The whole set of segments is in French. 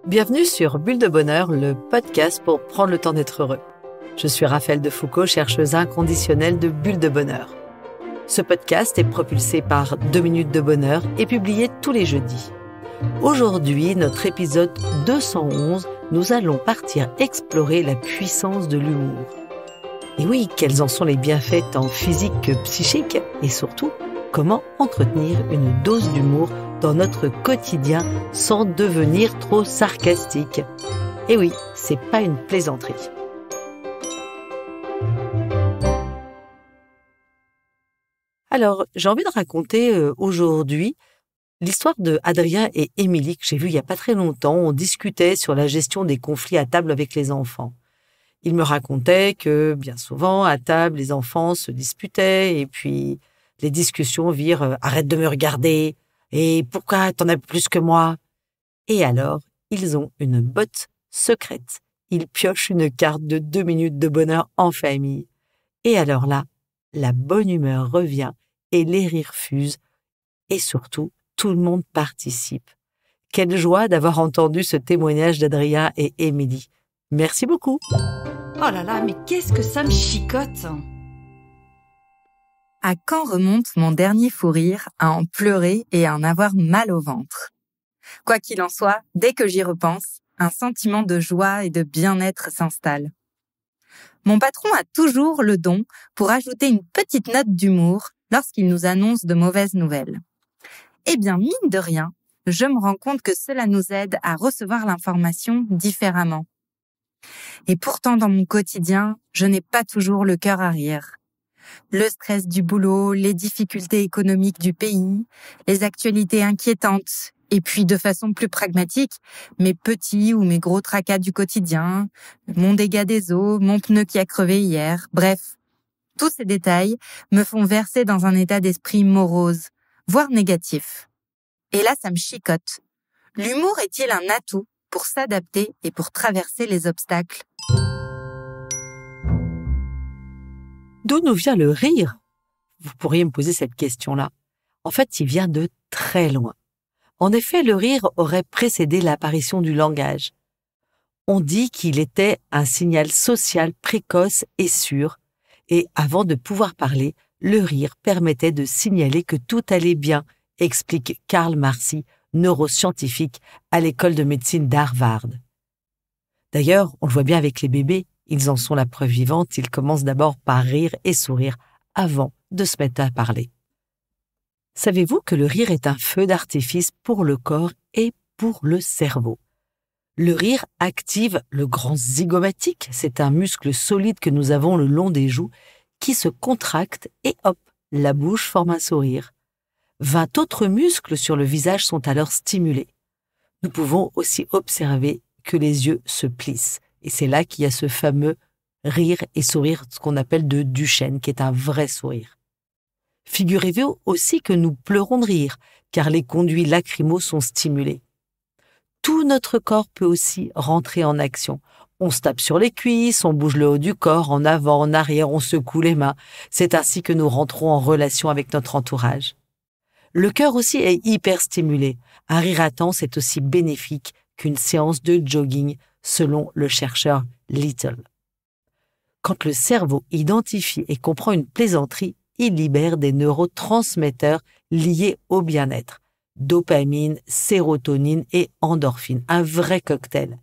Bienvenue sur Bulle de Bonheur, le podcast pour prendre le temps d'être heureux. Je suis Raphaël de Foucault, chercheuse inconditionnelle de Bulle de Bonheur. Ce podcast est propulsé par 2 minutes de bonheur et publié tous les jeudis. Aujourd'hui, notre épisode 211, nous allons partir explorer la puissance de l'humour. Et oui, quels en sont les bienfaits tant physiques que psychiques et surtout, comment entretenir une dose d'humour dans notre quotidien sans devenir trop sarcastique. Et oui, c'est pas une plaisanterie. Alors, j'ai envie de raconter aujourd'hui l'histoire de Adrien et Émilie que j'ai vu il y a pas très longtemps. On discutait sur la gestion des conflits à table avec les enfants. Ils me racontaient que bien souvent, à table, les enfants se disputaient et puis les discussions virent « arrête de me regarder » et « pourquoi t'en as plus que moi ?» Et alors, ils ont une botte secrète. Ils piochent une carte de 2 minutes de bonheur en famille. Et alors là, la bonne humeur revient et les rires fusent. Et surtout, tout le monde participe. Quelle joie d'avoir entendu ce témoignage d'Adrien et Émilie. Merci beaucoup. Oh là là, mais qu'est-ce que ça me chicote! À quand remonte mon dernier fou rire à en pleurer et à en avoir mal au ventre? Quoi qu'il en soit, dès que j'y repense, un sentiment de joie et de bien-être s'installe. Mon patron a toujours le don pour ajouter une petite note d'humour lorsqu'il nous annonce de mauvaises nouvelles. Eh bien, mine de rien, je me rends compte que cela nous aide à recevoir l'information différemment. Et pourtant, dans mon quotidien, je n'ai pas toujours le cœur à rire. Le stress du boulot, les difficultés économiques du pays, les actualités inquiétantes, et puis de façon plus pragmatique, mes petits ou mes gros tracas du quotidien, mon dégât des eaux, mon pneu qui a crevé hier, bref. Tous ces détails me font verser dans un état d'esprit morose, voire négatif. Et là, ça me chicote. L'humour est-il un atout pour s'adapter et pour traverser les obstacles? D'où nous vient le rire? Vous pourriez me poser cette question-là. En fait, il vient de très loin. En effet, le rire aurait précédé l'apparition du langage. On dit qu'il était un signal social précoce et sûr, et avant de pouvoir parler, le rire permettait de signaler que tout allait bien, explique Karl Marcy, neuroscientifique à l'école de médecine d'Harvard. D'ailleurs, on le voit bien avec les bébés, ils en sont la preuve vivante, ils commencent d'abord par rire et sourire avant de se mettre à parler. Savez-vous que le rire est un feu d'artifice pour le corps et pour le cerveau? Le rire active le grand zygomatique, c'est un muscle solide que nous avons le long des joues qui se contracte et hop, la bouche forme un sourire. 20 autres muscles sur le visage sont alors stimulés. Nous pouvons aussi observer que les yeux se plissent. Et c'est là qu'il y a ce fameux rire et sourire, ce qu'on appelle de Duchenne, qui est un vrai sourire. Figurez-vous aussi que nous pleurons de rire, car les conduits lacrymaux sont stimulés. Tout notre corps peut aussi rentrer en action. On se tape sur les cuisses, on bouge le haut du corps, en avant, en arrière, on secoue les mains. C'est ainsi que nous rentrons en relation avec notre entourage. Le cœur aussi est hyper stimulé. Un rire intense est aussi bénéfique qu'une séance de jogging, selon le chercheur Little. Quand le cerveau identifie et comprend une plaisanterie, il libère des neurotransmetteurs liés au bien-être. Dopamine, sérotonine et endorphine, un vrai cocktail.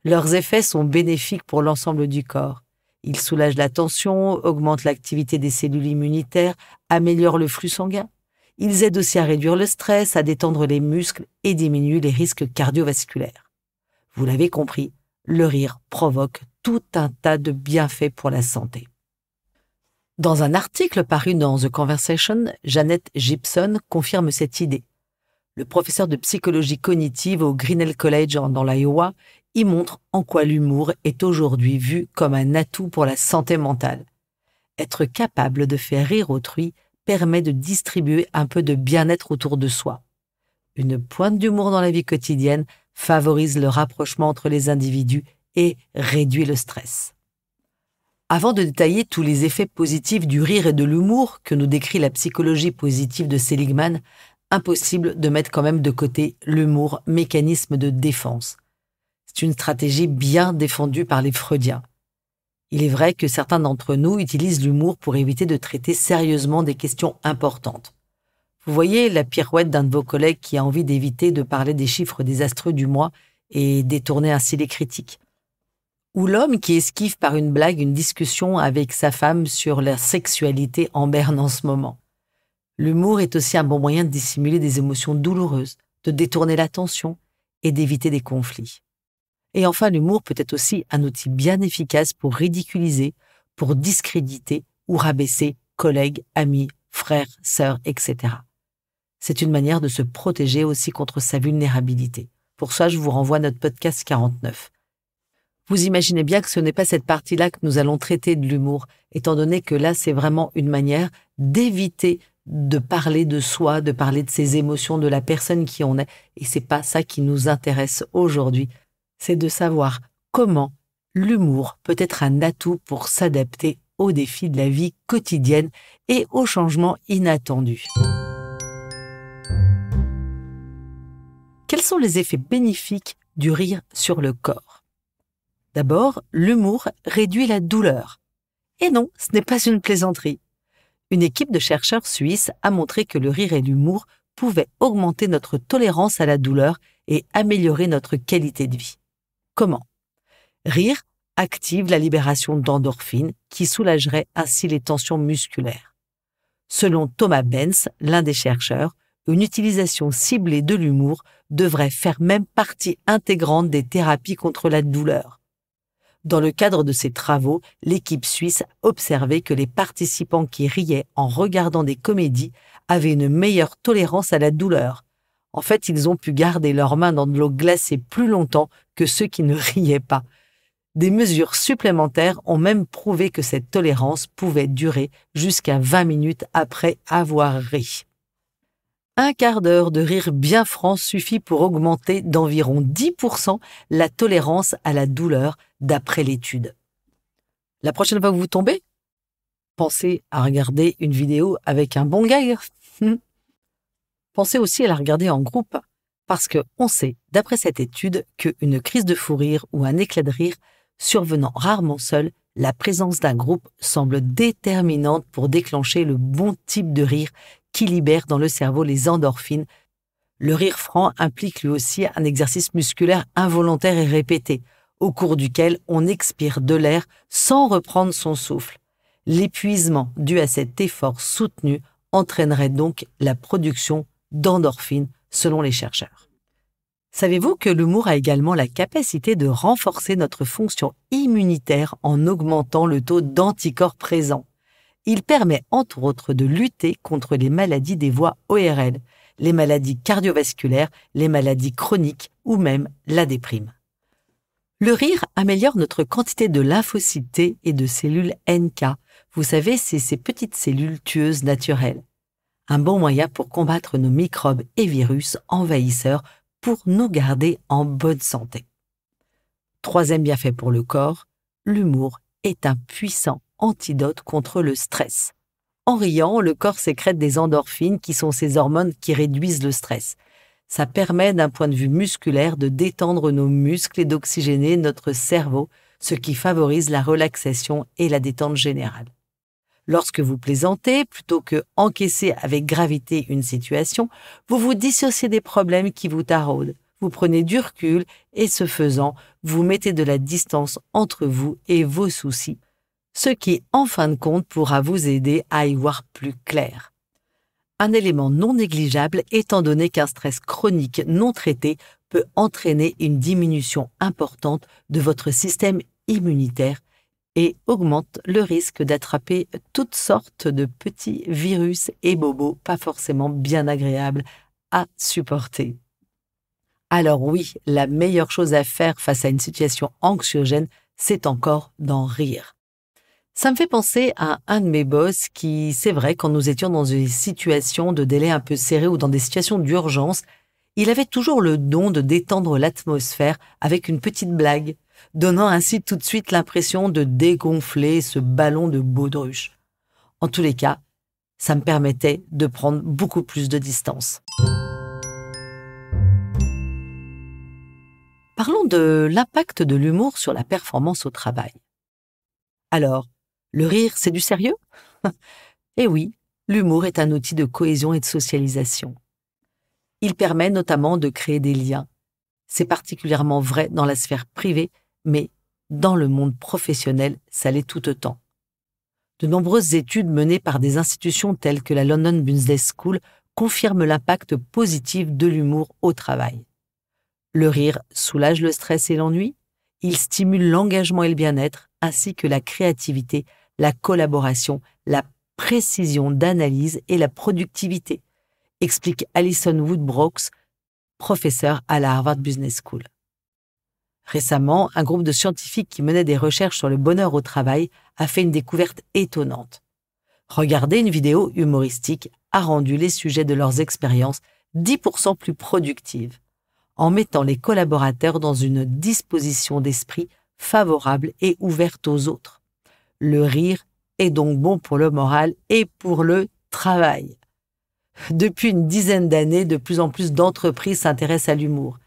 Leurs effets sont bénéfiques pour l'ensemble du corps. Ils soulagent la tension, augmentent l'activité des cellules immunitaires, améliorent le flux sanguin. Ils aident aussi à réduire le stress, à détendre les muscles et diminuent les risques cardiovasculaires. Vous l'avez compris, le rire provoque tout un tas de bienfaits pour la santé. Dans un article paru dans The Conversation, Janet Gibson confirme cette idée. Le professeur de psychologie cognitive au Grinnell College dans l'Iowa y montre en quoi l'humour est aujourd'hui vu comme un atout pour la santé mentale. Être capable de faire rire autrui permet de distribuer un peu de bien-être autour de soi. Une pointe d'humour dans la vie quotidienne favorise le rapprochement entre les individus et réduit le stress. Avant de détailler tous les effets positifs du rire et de l'humour que nous décrit la psychologie positive de Seligman, impossible de mettre quand même de côté l'humour, mécanisme de défense. C'est une stratégie bien défendue par les Freudiens. Il est vrai que certains d'entre nous utilisent l'humour pour éviter de traiter sérieusement des questions importantes. Vous voyez la pirouette d'un de vos collègues qui a envie d'éviter de parler des chiffres désastreux du mois et détourner ainsi les critiques. Ou l'homme qui esquive par une blague une discussion avec sa femme sur la sexualité en berne en ce moment. L'humour est aussi un bon moyen de dissimuler des émotions douloureuses, de détourner l'attention et d'éviter des conflits. Et enfin, l'humour peut être aussi un outil bien efficace pour ridiculiser, pour discréditer ou rabaisser collègues, amis, frères, sœurs, etc. C'est une manière de se protéger aussi contre sa vulnérabilité. Pour ça, je vous renvoie à notre podcast 49. Vous imaginez bien que ce n'est pas cette partie-là que nous allons traiter de l'humour, étant donné que là, c'est vraiment une manière d'éviter de parler de soi, de parler de ses émotions, de la personne qui on est. Et c'est pas ça qui nous intéresse aujourd'hui. C'est de savoir comment l'humour peut être un atout pour s'adapter aux défis de la vie quotidienne et aux changements inattendus. Quels sont les effets bénéfiques du rire sur le corps? D'abord, l'humour réduit la douleur. Et non, ce n'est pas une plaisanterie. Une équipe de chercheurs suisses a montré que le rire et l'humour pouvaient augmenter notre tolérance à la douleur et améliorer notre qualité de vie. Comment? Rire active la libération d'endorphines qui soulagerait ainsi les tensions musculaires. Selon Thomas Benz, l'un des chercheurs, une utilisation ciblée de l'humour devrait faire même partie intégrante des thérapies contre la douleur. Dans le cadre de ces travaux, l'équipe suisse a observé que les participants qui riaient en regardant des comédies avaient une meilleure tolérance à la douleur. En fait, ils ont pu garder leurs mains dans de l'eau glacée plus longtemps que ceux qui ne riaient pas. Des mesures supplémentaires ont même prouvé que cette tolérance pouvait durer jusqu'à 20 minutes après avoir ri. Un quart d'heure de rire bien franc suffit pour augmenter d'environ 10% la tolérance à la douleur d'après l'étude. La prochaine fois que vous tombez, pensez à regarder une vidéo avec un bon gag. Pensez aussi à la regarder en groupe, parce qu'on sait, d'après cette étude, qu'une crise de fou rire ou un éclat de rire survenant rarement seul, la présence d'un groupe semble déterminante pour déclencher le bon type de rire qui libère dans le cerveau les endorphines. Le rire franc implique lui aussi un exercice musculaire involontaire et répété, au cours duquel on expire de l'air sans reprendre son souffle. L'épuisement dû à cet effort soutenu entraînerait donc la production d'endorphines, selon les chercheurs. Savez-vous que l'humour a également la capacité de renforcer notre fonction immunitaire en augmentant le taux d'anticorps présents? Il permet entre autres de lutter contre les maladies des voies ORL, les maladies cardiovasculaires, les maladies chroniques ou même la déprime. Le rire améliore notre quantité de lymphocytes T et de cellules NK. Vous savez, c'est ces petites cellules tueuses naturelles. Un bon moyen pour combattre nos microbes et virus envahisseurs pour nous garder en bonne santé. Troisième bienfait pour le corps, l'humour est un puissant antidote contre le stress. En riant, le corps sécrète des endorphines qui sont ces hormones qui réduisent le stress. Ça permet d'un point de vue musculaire de détendre nos muscles et d'oxygéner notre cerveau, ce qui favorise la relaxation et la détente générale. Lorsque vous plaisantez, plutôt que encaisser avec gravité une situation, vous vous dissociez des problèmes qui vous taraudent. Vous prenez du recul et, ce faisant, vous mettez de la distance entre vous et vos soucis, ce qui, en fin de compte, pourra vous aider à y voir plus clair. Un élément non négligeable étant donné qu'un stress chronique non traité peut entraîner une diminution importante de votre système immunitaire et augmente le risque d'attraper toutes sortes de petits virus et bobos pas forcément bien agréables à supporter. Alors oui, la meilleure chose à faire face à une situation anxiogène, c'est encore d'en rire. Ça me fait penser à un de mes boss qui, c'est vrai, quand nous étions dans des situations de délai un peu serrées ou dans des situations d'urgence, il avait toujours le don de détendre l'atmosphère avec une petite blague, donnant ainsi tout de suite l'impression de dégonfler ce ballon de baudruche. En tous les cas, ça me permettait de prendre beaucoup plus de distance. Parlons de l'impact de l'humour sur la performance au travail. Alors, le rire, c'est du sérieux? Eh oui, l'humour est un outil de cohésion et de socialisation. Il permet notamment de créer des liens. C'est particulièrement vrai dans la sphère privée, mais dans le monde professionnel, ça l'est tout autant. De nombreuses études menées par des institutions telles que la London Business School confirment l'impact positif de l'humour au travail. Le rire soulage le stress et l'ennui, il stimule l'engagement et le bien-être, ainsi que la créativité, la collaboration, la précision d'analyse et la productivité, explique Alison Woodbrooks, professeure à la Harvard Business School. Récemment, un groupe de scientifiques qui menait des recherches sur le bonheur au travail a fait une découverte étonnante. Regarder une vidéo humoristique a rendu les sujets de leurs expériences 10% plus productives, en mettant les collaborateurs dans une disposition d'esprit favorable et ouverte aux autres. Le rire est donc bon pour le moral et pour le travail. Depuis une dizaine d'années, de plus en plus d'entreprises s'intéressent à l'humour.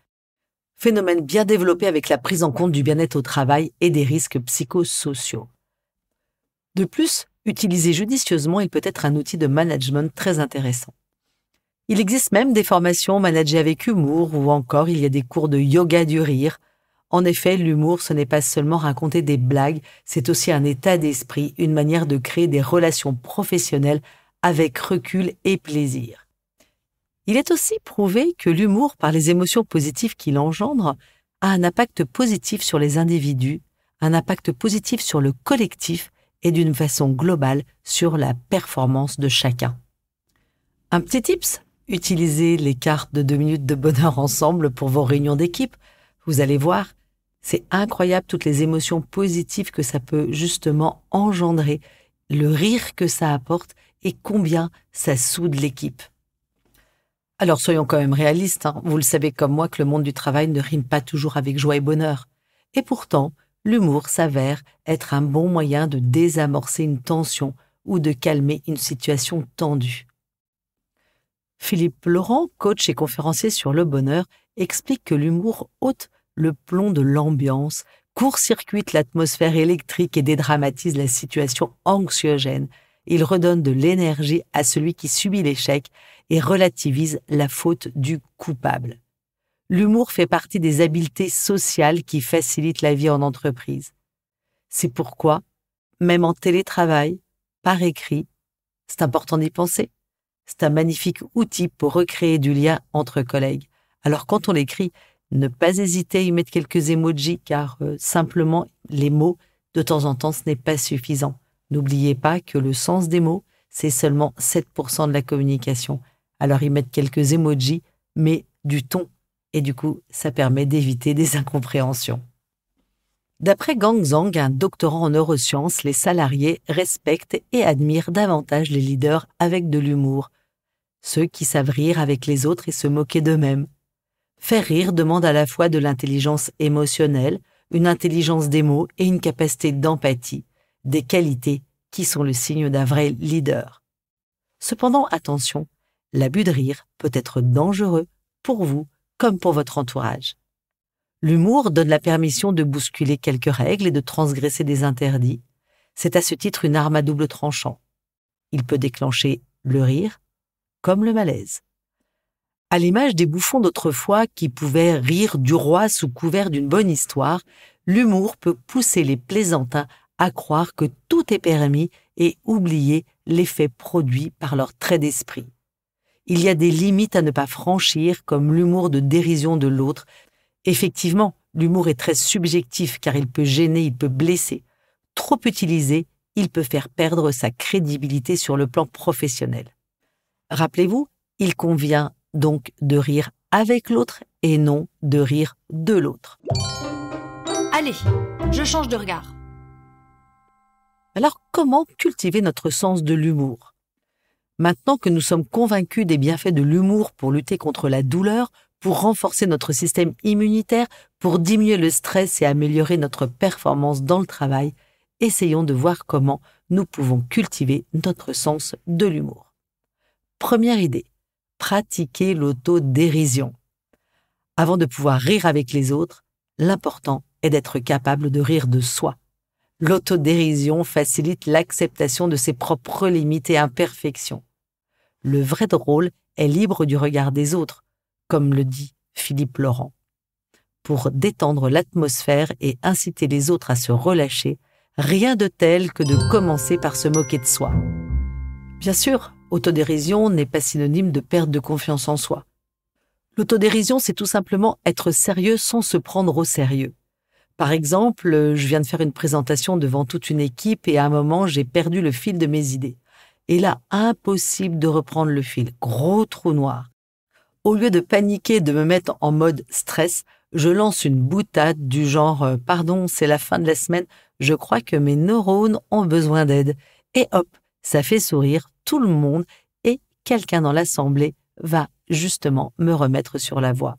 Phénomène bien développé avec la prise en compte du bien-être au travail et des risques psychosociaux. De plus, utilisé judicieusement, il peut être un outil de management très intéressant. Il existe même des formations managées avec humour ou encore il y a des cours de yoga du rire. En effet, l'humour, ce n'est pas seulement raconter des blagues, c'est aussi un état d'esprit, une manière de créer des relations professionnelles avec recul et plaisir. Il est aussi prouvé que l'humour, par les émotions positives qu'il engendre, a un impact positif sur les individus, un impact positif sur le collectif et d'une façon globale sur la performance de chacun. Un petit tips, utilisez les cartes de 2 minutes de bonheur ensemble pour vos réunions d'équipe. Vous allez voir, c'est incroyable toutes les émotions positives que ça peut justement engendrer, le rire que ça apporte et combien ça soude l'équipe. Alors soyons quand même réalistes, vous le savez comme moi que le monde du travail ne rime pas toujours avec joie et bonheur. Et pourtant, l'humour s'avère être un bon moyen de désamorcer une tension ou de calmer une situation tendue. Philippe Laurent, coach et conférencier sur le bonheur, explique que l'humour ôte le plomb de l'ambiance, court-circuite l'atmosphère électrique et dédramatise la situation anxiogène. Il redonne de l'énergie à celui qui subit l'échec et relativise la faute du coupable. L'humour fait partie des habiletés sociales qui facilitent la vie en entreprise. C'est pourquoi, même en télétravail, par écrit, c'est important d'y penser. C'est un magnifique outil pour recréer du lien entre collègues. Alors quand on l'écrit, ne pas hésiter à y mettre quelques emojis car simplement les mots, de temps en temps, ce n'est pas suffisant. N'oubliez pas que le sens des mots, c'est seulement 7% de la communication. Alors y mettre quelques emojis, mais du ton. Et du coup, ça permet d'éviter des incompréhensions. D'après Gang Zhang, un doctorant en neurosciences, les salariés respectent et admirent davantage les leaders avec de l'humour. Ceux qui savent rire avec les autres et se moquer d'eux-mêmes. Faire rire demande à la fois de l'intelligence émotionnelle, une intelligence des mots et une capacité d'empathie, des qualités qui sont le signe d'un vrai leader. Cependant, attention, l'abus de rire peut être dangereux pour vous comme pour votre entourage. L'humour donne la permission de bousculer quelques règles et de transgresser des interdits. C'est à ce titre une arme à double tranchant. Il peut déclencher le rire comme le malaise. À l'image des bouffons d'autrefois qui pouvaient rire du roi sous couvert d'une bonne histoire, l'humour peut pousser les plaisantins à croire que tout est permis et oublier l'effet produit par leur trait d'esprit. Il y a des limites à ne pas franchir, comme l'humour de dérision de l'autre. Effectivement, l'humour est très subjectif car il peut gêner, il peut blesser. Trop utilisé, il peut faire perdre sa crédibilité sur le plan professionnel. Rappelez-vous, il convient donc de rire avec l'autre et non de rire de l'autre. Allez, je change de regard. Alors, comment cultiver notre sens de l'humour? Maintenant que nous sommes convaincus des bienfaits de l'humour pour lutter contre la douleur, pour renforcer notre système immunitaire, pour diminuer le stress et améliorer notre performance dans le travail, essayons de voir comment nous pouvons cultiver notre sens de l'humour. Première idée, pratiquer l'autodérision. Avant de pouvoir rire avec les autres, L'important est d'être capable de rire de soi. L'autodérision facilite l'acceptation de ses propres limites et imperfections. Le vrai drôle est libre du regard des autres, comme le dit Philippe Laurent. Pour détendre l'atmosphère et inciter les autres à se relâcher, rien de tel que de commencer par se moquer de soi. Bien sûr, autodérision n'est pas synonyme de perte de confiance en soi. L'autodérision, c'est tout simplement être sérieux sans se prendre au sérieux. Par exemple, je viens de faire une présentation devant toute une équipe et à un moment, j'ai perdu le fil de mes idées. Et là, impossible de reprendre le fil. Gros trou noir. Au lieu de paniquer et de me mettre en mode stress, je lance une boutade du genre « Pardon, c'est la fin de la semaine, je crois que mes neurones ont besoin d'aide. » Et hop, ça fait sourire tout le monde et quelqu'un dans l'assemblée va justement me remettre sur la voie.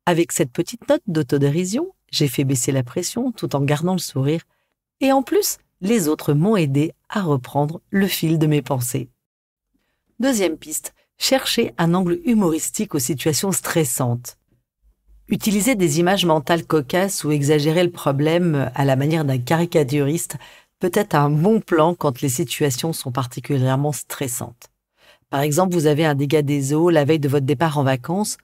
Avec cette petite note d'autodérision, j'ai fait baisser la pression tout en gardant le sourire. Et en plus, les autres m'ont aidé à reprendre le fil de mes pensées. Deuxième piste, chercher un angle humoristique aux situations stressantes. Utiliser des images mentales cocasses ou exagérer le problème à la manière d'un caricaturiste peut être un bon plan quand les situations sont particulièrement stressantes. Par exemple, vous avez un dégât des eaux la veille de votre départ en vacances.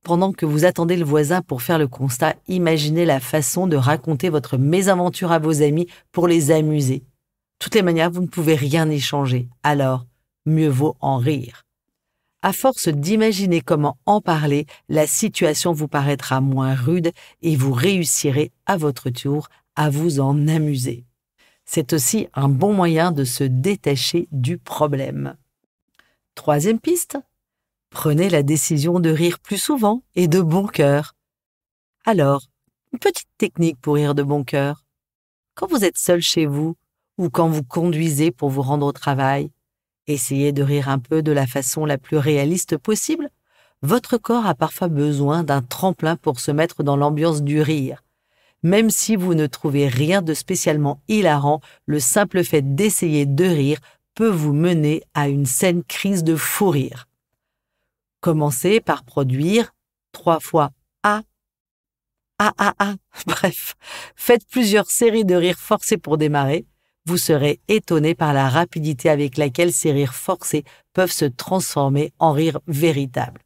Pendant que vous attendez le voisin pour faire le constat, imaginez la façon de raconter votre mésaventure à vos amis pour les amuser. De toutes les manières, vous ne pouvez rien y changer. Alors, mieux vaut en rire. À force d'imaginer comment en parler, la situation vous paraîtra moins rude et vous réussirez à votre tour à vous en amuser. C'est aussi un bon moyen de se détacher du problème. Troisième piste. Prenez la décision de rire plus souvent et de bon cœur. Alors, une petite technique pour rire de bon cœur. Quand vous êtes seul chez vous ou quand vous conduisez pour vous rendre au travail, essayez de rire un peu de la façon la plus réaliste possible. Votre corps a parfois besoin d'un tremplin pour se mettre dans l'ambiance du rire. Même si vous ne trouvez rien de spécialement hilarant, le simple fait d'essayer de rire peut vous mener à une saine crise de fou rire. Commencez par produire 3 fois A. Bref, faites plusieurs séries de rires forcés pour démarrer. Vous serez étonné par la rapidité avec laquelle ces rires forcés peuvent se transformer en rires véritables.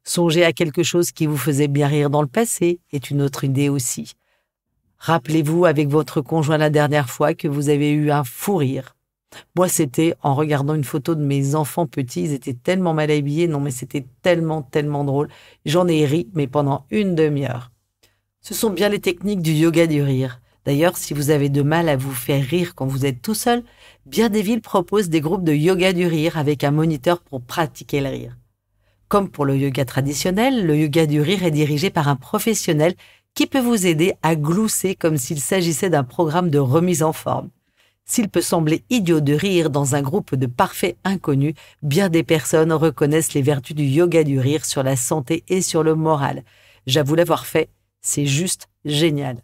Songez à quelque chose qui vous faisait bien rire dans le passé, est une autre idée aussi. Rappelez-vous avec votre conjoint la dernière fois que vous avez eu un fou rire. Moi, c'était en regardant une photo de mes enfants petits, ils étaient tellement mal habillés, non mais c'était tellement drôle. J'en ai ri, mais pendant une demi-heure. Ce sont bien les techniques du yoga du rire. D'ailleurs, si vous avez de mal à vous faire rire quand vous êtes tout seul, bien des villes proposent des groupes de yoga du rire avec un moniteur pour pratiquer le rire. Comme pour le yoga traditionnel, le yoga du rire est dirigé par un professionnel qui peut vous aider à glousser comme s'il s'agissait d'un programme de remise en forme. S'il peut sembler idiot de rire dans un groupe de parfaits inconnus, bien des personnes reconnaissent les vertus du yoga du rire sur la santé et sur le moral. J'avoue l'avoir fait, c'est juste génial.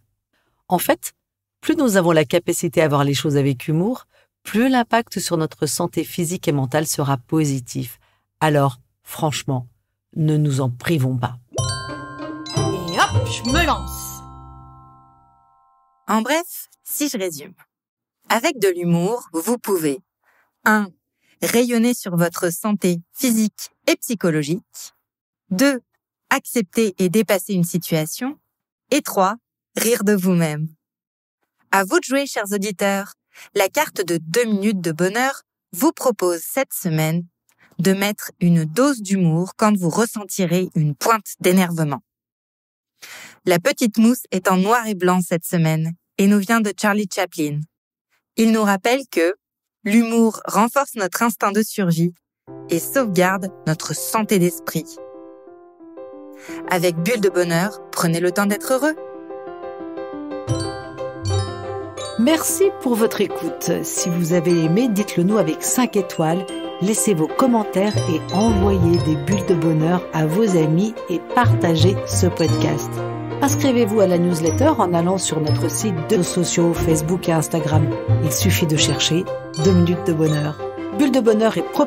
En fait, plus nous avons la capacité à voir les choses avec humour, plus l'impact sur notre santé physique et mentale sera positif. Alors, franchement, ne nous en privons pas. Et hop, je me lance. En bref, si je résume. Avec de l'humour, vous pouvez 1. Rayonner sur votre santé physique et psychologique. 2. Accepter et dépasser une situation. Et 3. Rire de vous-même. À vous de jouer, chers auditeurs. La carte de 2 minutes de bonheur vous propose cette semaine de mettre une dose d'humour quand vous ressentirez une pointe d'énervement. La petite mousse est en noir et blanc cette semaine et nous vient de Charlie Chaplin. Il nous rappelle que l'humour renforce notre instinct de survie et sauvegarde notre santé d'esprit. Avec Bulle de Bonheur, prenez le temps d'être heureux. Merci pour votre écoute. Si vous avez aimé, dites-le nous avec 5 étoiles. Laissez vos commentaires et envoyez des bulles de bonheur à vos amis et partagez ce podcast. Inscrivez-vous à la newsletter en allant sur notre site de réseaux sociaux, Facebook et Instagram. Il suffit de chercher 2 minutes de bonheur. Bulle de bonheur est proposée